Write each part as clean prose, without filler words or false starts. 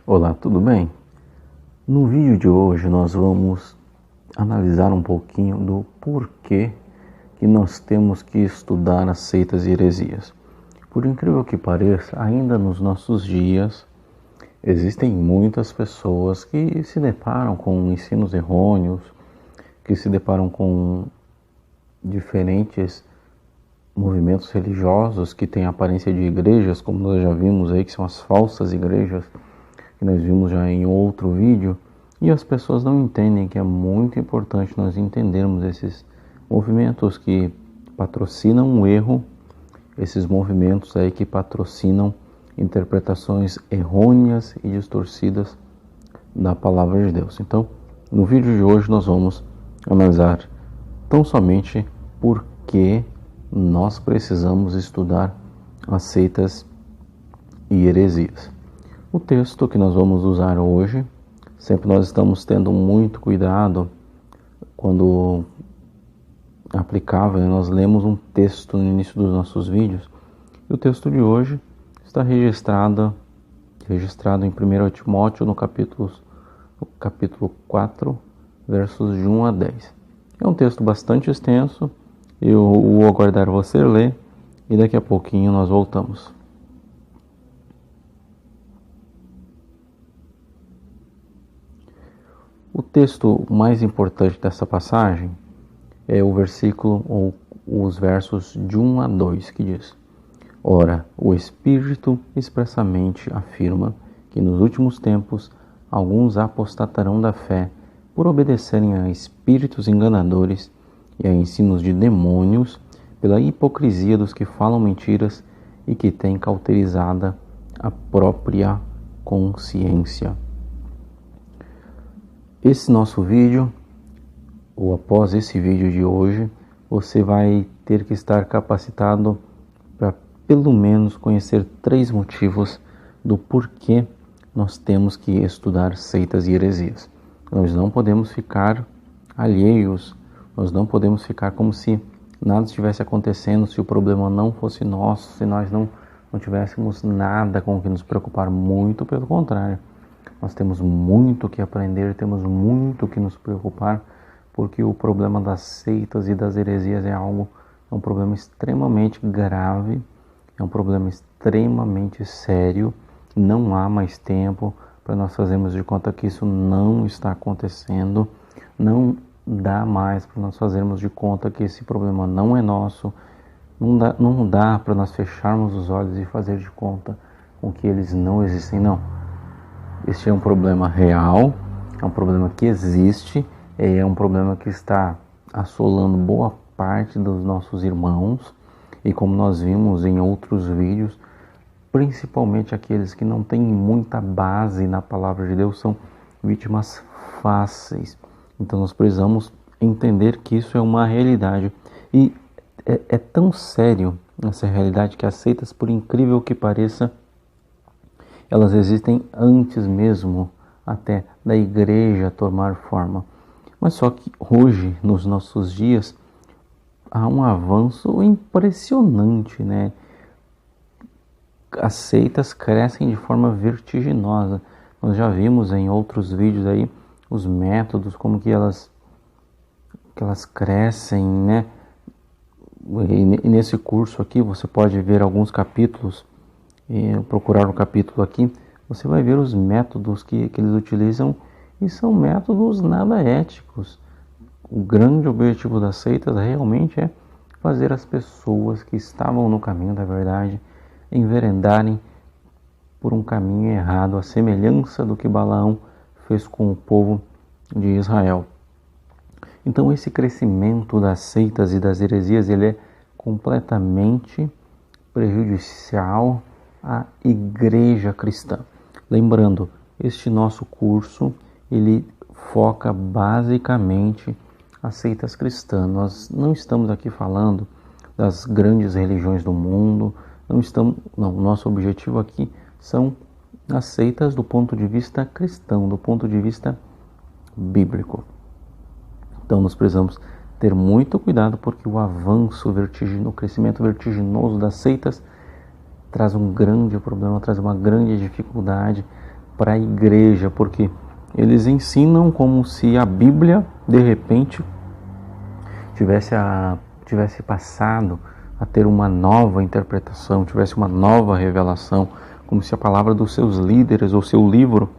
Olá, tudo bem? No vídeo de hoje nós vamos analisar um pouquinho do porquê que nós temos que estudar as seitas e heresias. Por incrível que pareça, ainda nos nossos dias existem muitas pessoas que se deparam com ensinos errôneos, que se deparam com diferentes movimentos religiosos que têm aparência de igrejas, como nós já vimos aí, que são as falsas igrejas, que nós vimos já em outro vídeo, e as pessoas não entendem que é muito importante nós entendermos esses movimentos que patrocinam o erro, esses movimentos aí que patrocinam interpretações errôneas e distorcidas da palavra de Deus. Então, no vídeo de hoje nós vamos analisar tão somente por que nós precisamos estudar as seitas e heresias. O texto que nós vamos usar hoje, sempre nós estamos tendo muito cuidado quando aplicável, nós lemos um texto no início dos nossos vídeos, e o texto de hoje está registrado em 1 Timóteo, no capítulo 4, versos de 1 a 10. É um texto bastante extenso, eu vou aguardar você ler e daqui a pouquinho nós voltamos. O texto mais importante dessa passagem é o versículo ou os versos de 1 a 2, que diz: Ora, o Espírito expressamente afirma que nos últimos tempos alguns apostatarão da fé por obedecerem a espíritos enganadores e a ensinos de demônios, pela hipocrisia dos que falam mentiras e que têm cauterizada a própria consciência. Esse nosso vídeo, ou após esse vídeo de hoje, você vai ter que estar capacitado para pelo menos conhecer 3 motivos do porquê nós temos que estudar seitas e heresias. Nós não podemos ficar alheios, nós não podemos ficar como se nada estivesse acontecendo, se o problema não fosse nosso, se nós não tivéssemos nada com o que nos preocupar. Muito pelo contrário, nós temos muito que aprender, temos muito que nos preocupar, porque o problema das seitas e das heresias é um problema extremamente grave, é um problema extremamente sério. Não há mais tempo para nós fazermos de conta que isso não está acontecendo, não dá mais para nós fazermos de conta que esse problema não é nosso, não dá para nós fecharmos os olhos e fazer de conta com que eles não existem, não. Este é um problema real, é um problema que existe, é um problema que está assolando boa parte dos nossos irmãos, e como nós vimos em outros vídeos, principalmente aqueles que não têm muita base na palavra de Deus são vítimas fáceis. Então nós precisamos entender que isso é uma realidade, e é tão sério essa realidade que as seitas, por incrível que pareça, elas existem antes mesmo até da igreja tomar forma. Mas só que hoje, nos nossos dias, há um avanço impressionante, né? As seitas crescem de forma vertiginosa. Nós já vimos em outros vídeos aí os métodos, como que elas crescem, né? E nesse curso aqui você pode ver alguns capítulos, procurar o capítulo aqui, você vai ver os métodos que eles utilizam, e são métodos nada éticos. O grande objetivo das seitas realmente é fazer as pessoas que estavam no caminho da verdade enveredarem por um caminho errado, a semelhança do que Balaão fez com o povo de Israel. Então esse crescimento das seitas e das heresias, ele é completamente prejudicial à igreja cristã. Lembrando, este nosso curso, ele foca basicamente as seitas cristãs. Nós não estamos aqui falando das grandes religiões do mundo, nosso objetivo aqui são as seitas do ponto de vista cristão, do ponto de vista bíblico. Então nós precisamos ter muito cuidado, porque o avanço vertiginoso, o crescimento vertiginoso das seitas traz um grande problema, traz uma grande dificuldade, para a igreja, porque eles ensinam como se a Bíblia, de repente, tivesse passado a ter uma nova interpretação, tivesse uma nova revelação, como se a palavra dos seus líderes ou seu livro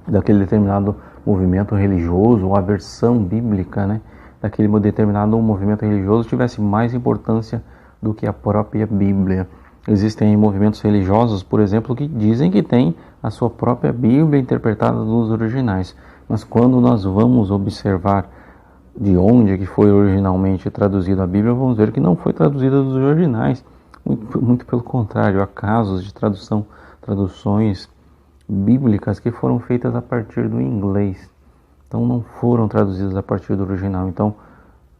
daquele determinado movimento religioso ou a versão bíblica, né, daquele determinado movimento religioso tivesse mais importância do que a própria Bíblia. Existem movimentos religiosos, por exemplo, que dizem que tem a sua própria Bíblia interpretada nos originais, mas quando nós vamos observar de onde que foi originalmente traduzida a Bíblia, vamos ver que não foi traduzida dos originais, muito pelo contrário, há casos de traduções bíblicas que foram feitas a partir do inglês, então não foram traduzidas a partir do original. Então,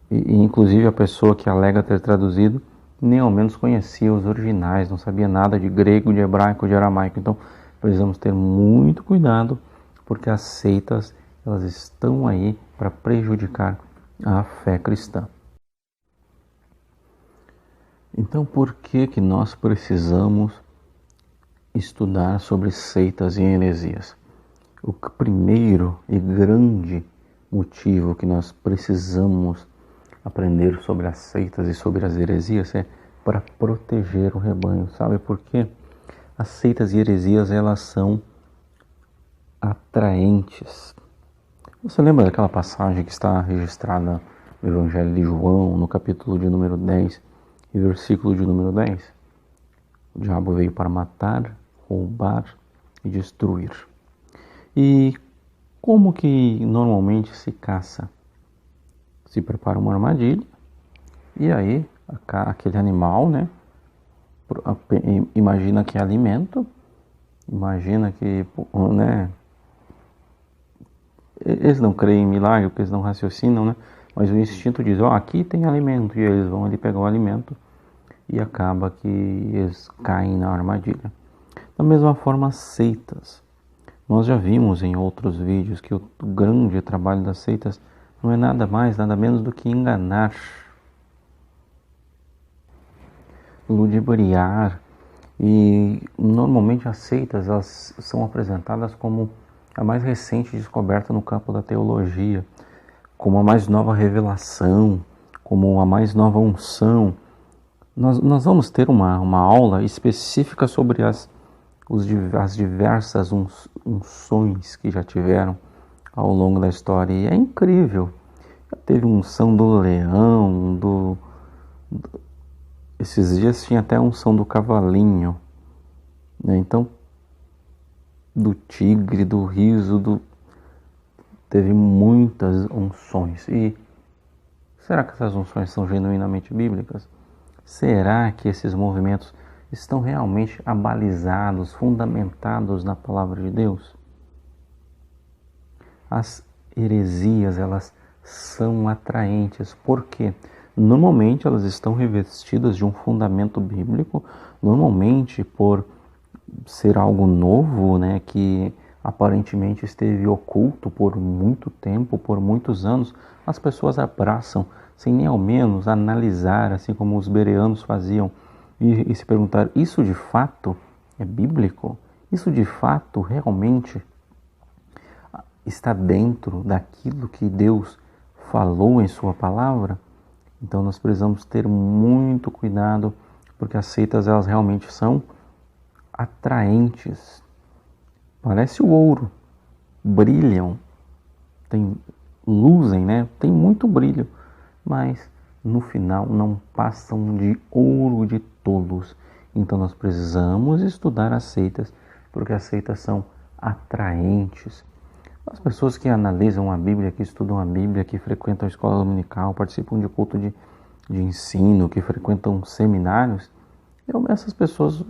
inclusive a pessoa que alega ter traduzido nem ao menos conhecia os originais, não sabia nada de grego, de hebraico, de aramaico. Então precisamos ter muito cuidado, porque as seitas elas estão aí para prejudicar a fé cristã. Então por que nós precisamos estudar sobre seitas e heresias? O primeiro e grande motivo que nós precisamos aprender sobre as seitas e sobre as heresias é para proteger o rebanho. Sabe por quê? As seitas e heresias, elas são atraentes. Você lembra daquela passagem que está registrada no Evangelho de João, no capítulo de número 10 e versículo de número 10? O diabo veio para matar, roubar e destruir. E como que normalmente se caça? Se prepara uma armadilha e aí aquele animal, né, imagina que é alimento, imagina que, né, eles não creem em milagre, porque eles não raciocinam, né, mas o instinto diz, aqui tem alimento, e eles vão ali pegar o alimento e acaba que eles caem na armadilha. Da mesma forma, as seitas. Nós já vimos em outros vídeos que o grande trabalho das seitas não é nada mais, nada menos do que enganar, ludibriar. E normalmente as seitas elas são apresentadas como a mais recente descoberta no campo da teologia, como a mais nova revelação, como a mais nova unção. Nós vamos ter uma aula específica sobre as diversas unções que já tiveram ao longo da história, e é incrível. Já teve unção do leão, esses dias tinha até unção do cavalinho, né? Então, do tigre, do riso, teve muitas unções. E será que essas unções são genuinamente bíblicas? Será que esses movimentos estão realmente abalizados, fundamentados na palavra de Deus? As heresias, elas são atraentes, porque normalmente elas estão revestidas de um fundamento bíblico, normalmente por ser algo novo, né, que aparentemente esteve oculto por muito tempo, por muitos anos, as pessoas abraçam sem nem ao menos analisar, assim como os bereanos faziam, e se perguntar, isso de fato é bíblico? Isso de fato realmente está dentro daquilo que Deus falou em sua palavra? Então nós precisamos ter muito cuidado, porque as seitas elas realmente são atraentes. Parece o ouro, brilham, luzem, né? Tem muito brilho, mas no final não passam de ouro de tolos. Então nós precisamos estudar as seitas, porque as seitas são atraentes. As pessoas que analisam a Bíblia, que estudam a Bíblia, que frequentam a escola dominical, participam de culto de ensino, que frequentam seminários, essas pessoas,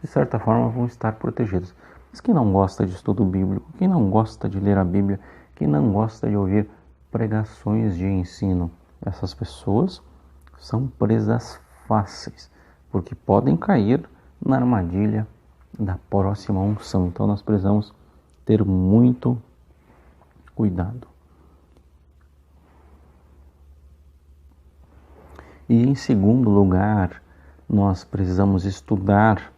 de certa forma, vão estar protegidas. Mas quem não gosta de estudo bíblico, quem não gosta de ler a Bíblia, quem não gosta de ouvir pregações de ensino, essas pessoas são presas fáceis, porque podem cair na armadilha da próxima unção. Então nós precisamos ter muito cuidado. E em segundo lugar, nós precisamos estudar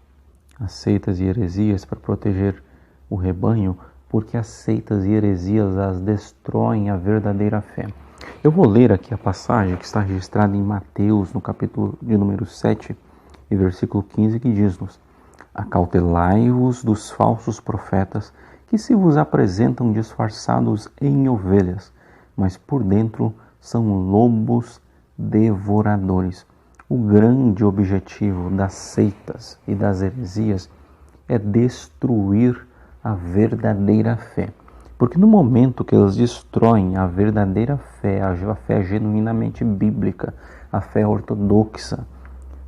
as seitas e heresias para proteger o rebanho, porque as seitas e heresias as destroem a verdadeira fé. Eu vou ler aqui a passagem que está registrada em Mateus, no capítulo de número 7, e versículo 15, que diz-nos: Acautelai-vos dos falsos profetas, que se vos apresentam disfarçados em ovelhas, mas por dentro são lobos devoradores. O grande objetivo das seitas e das heresias é destruir a verdadeira fé. Porque no momento que elas destroem a verdadeira fé, a fé genuinamente bíblica, a fé ortodoxa,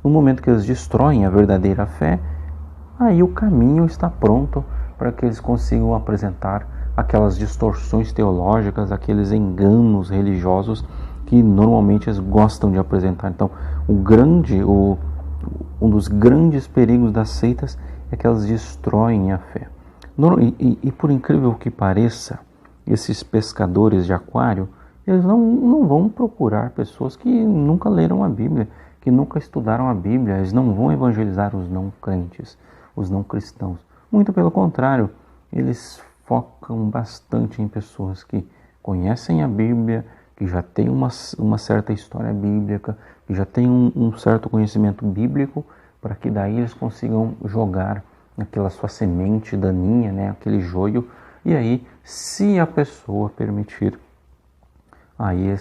no momento que eles destroem a verdadeira fé, aí o caminho está pronto para que eles consigam apresentar aquelas distorções teológicas, aqueles enganos religiosos que normalmente eles gostam de apresentar. Então, um dos grandes perigos das seitas é que elas destroem a fé. E por incrível que pareça, esses pescadores de aquário, eles não vão procurar pessoas que nunca leram a Bíblia, que nunca estudaram a Bíblia. Eles não vão evangelizar os não crentes, os não cristãos. Muito pelo contrário, eles focam bastante em pessoas que conhecem a Bíblia, que já têm uma certa história bíblica, que já têm um certo conhecimento bíblico, para que daí eles consigam jogar aquela sua semente daninha, né, aquele joio, e aí, se a pessoa permitir, aí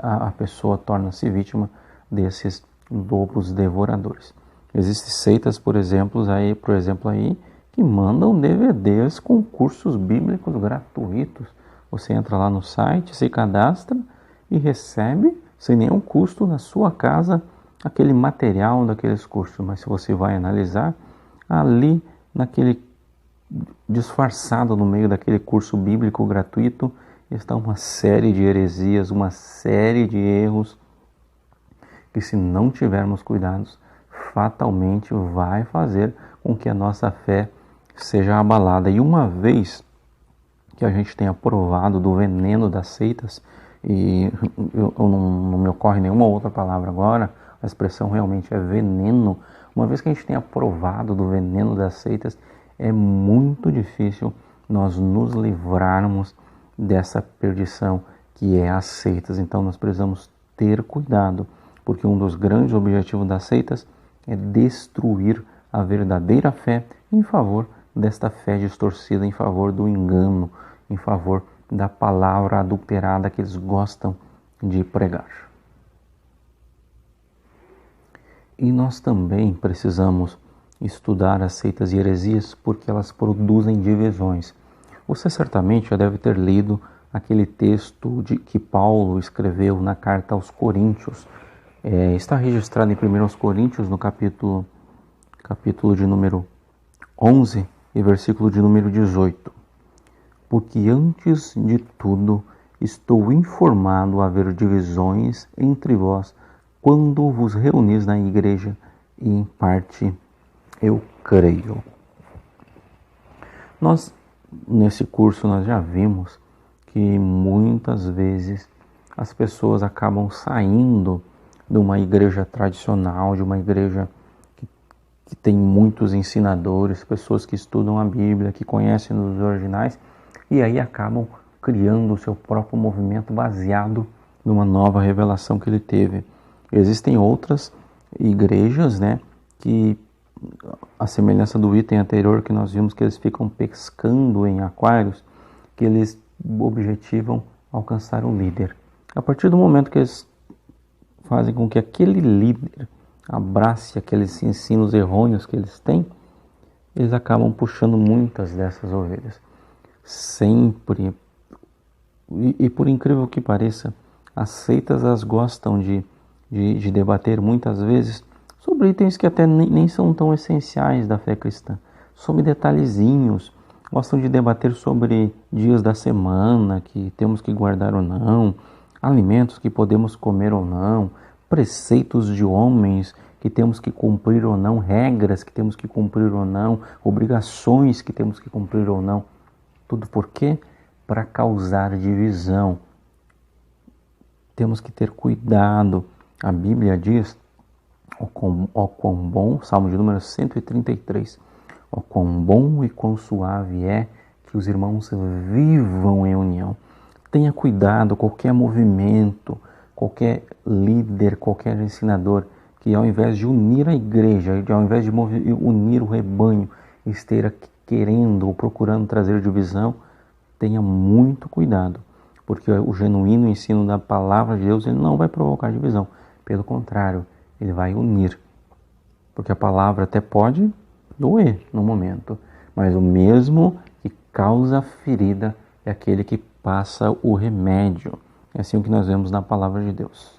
a pessoa torna-se vítima desses lobos devoradores. Existem seitas, por exemplo, aí que mandam DVDs com cursos bíblicos gratuitos. Você entra lá no site, se cadastra e recebe sem nenhum custo na sua casa aquele material daqueles cursos. Mas se você vai analisar, ali naquele disfarçado no meio daquele curso bíblico gratuito está uma série de heresias, uma série de erros que, se não tivermos cuidados, fatalmente vai fazer com que a nossa fé seja abalada. E uma vez que a gente tenha provado do veneno das seitas, e não me ocorre nenhuma outra palavra agora, a expressão realmente é veneno. Uma vez que a gente tenha provado do veneno das seitas, é muito difícil nós nos livrarmos dessa perdição que é as seitas. Então nós precisamos ter cuidado, porque um dos grandes objetivos das seitas é destruir a verdadeira fé em favor desta fé distorcida, em favor do engano, em favor da palavra adulterada que eles gostam de pregar. E nós também precisamos estudar as seitas e heresias porque elas produzem divisões. Você certamente já deve ter lido aquele texto que Paulo escreveu na carta aos Coríntios. Está registrado em 1 Coríntios, no capítulo de número 11 e versículo de número 18. Porque antes de tudo estou informado a haver divisões entre vós quando vos reunis na igreja, e em parte eu creio. Nós, nesse curso, nós já vimos que muitas vezes as pessoas acabam saindo de uma igreja tradicional, de uma igreja que tem muitos ensinadores, pessoas que estudam a Bíblia, que conhecem os originais, e aí acabam criando o seu próprio movimento baseado numa nova revelação que ele teve. Existem outras igrejas, né, que, a semelhança do item anterior que nós vimos, que eles ficam pescando em aquários, que eles objetivam alcançar o líder. A partir do momento que eles fazem com que aquele líder abrace aqueles ensinos errôneos que eles têm, eles acabam puxando muitas dessas ovelhas. Sempre. E por incrível que pareça, as seitas elas gostam de debater muitas vezes sobre itens que até nem são tão essenciais da fé cristã, sobre detalhezinhos. Gostam de debater sobre dias da semana que temos que guardar ou não, alimentos que podemos comer ou não, preceitos de homens que temos que cumprir ou não, regras que temos que cumprir ou não, obrigações que temos que cumprir ou não. Tudo por quê? Para causar divisão. Temos que ter cuidado. A Bíblia diz, ó quão bom, Salmo de número 133, Ó, quão bom e quão suave é que os irmãos vivam em união. Tenha cuidado, qualquer movimento, qualquer líder, qualquer ensinador, que ao invés de unir a igreja, ao invés de unir o rebanho, esteja querendo ou procurando trazer divisão, tenha muito cuidado, porque o genuíno ensino da palavra de Deus, ele não vai provocar divisão. Pelo contrário, ele vai unir. Porque a palavra até pode doer no momento, mas o mesmo que causa ferida é aquele que passa o remédio. É assim o que nós vemos na palavra de Deus.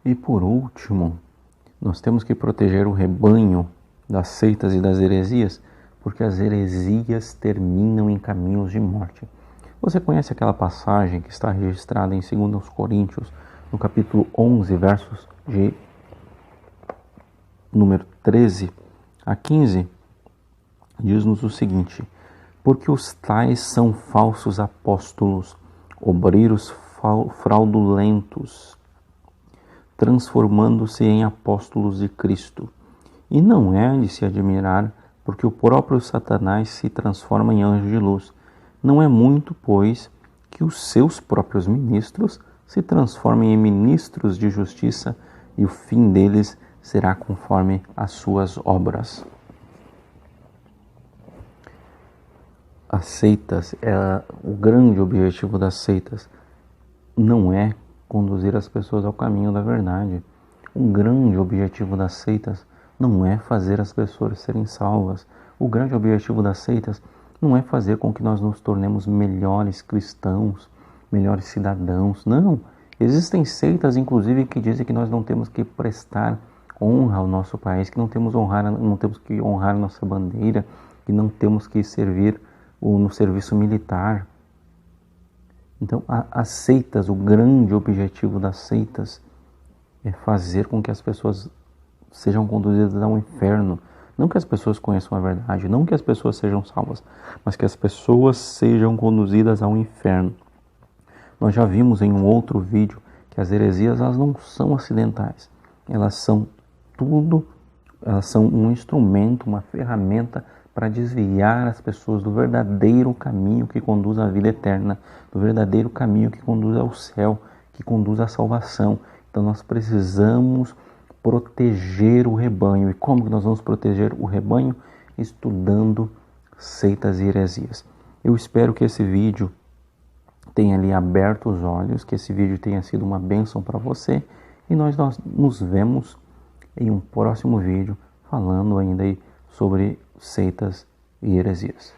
E por último, nós temos que proteger o rebanho das seitas e das heresias, porque as heresias terminam em caminhos de morte. Você conhece aquela passagem que está registrada em 2 Coríntios, no capítulo 11, versos de número 13 a 15? Diz-nos o seguinte: porque os tais são falsos apóstolos, obreiros fraudulentos, transformando-se em apóstolos de Cristo. E não é de se admirar, porque o próprio Satanás se transforma em anjo de luz. Não é muito, pois, que os seus próprios ministros se transformem em ministros de justiça, e o fim deles será conforme as suas obras. As seitas, o grande objetivo das seitas não é conduzir as pessoas ao caminho da verdade. O grande objetivo das seitas não é fazer as pessoas serem salvas. O grande objetivo das seitas não é fazer com que nós nos tornemos melhores cristãos, melhores cidadãos. Não. Existem seitas, inclusive, que dizem que nós não temos que prestar honra ao nosso país, que não temos que honrar a nossa bandeira, que não temos que servir no serviço militar. Então, as seitas, o grande objetivo das seitas é fazer com que as pessoas sejam conduzidas ao inferno. Não que as pessoas conheçam a verdade, não que as pessoas sejam salvas, mas que as pessoas sejam conduzidas ao inferno. Nós já vimos em um outro vídeo que as heresias, elas não são acidentais. Elas são um instrumento, uma ferramenta para desviar as pessoas do verdadeiro caminho que conduz à vida eterna, do verdadeiro caminho que conduz ao céu, que conduz à salvação. Então nós precisamos proteger o rebanho. E como que nós vamos proteger o rebanho? Estudando seitas e heresias. Eu espero que esse vídeo tenha lhe aberto os olhos, que esse vídeo tenha sido uma bênção para você, e nós nos vemos em um próximo vídeo falando ainda aí sobre seitas e heresias.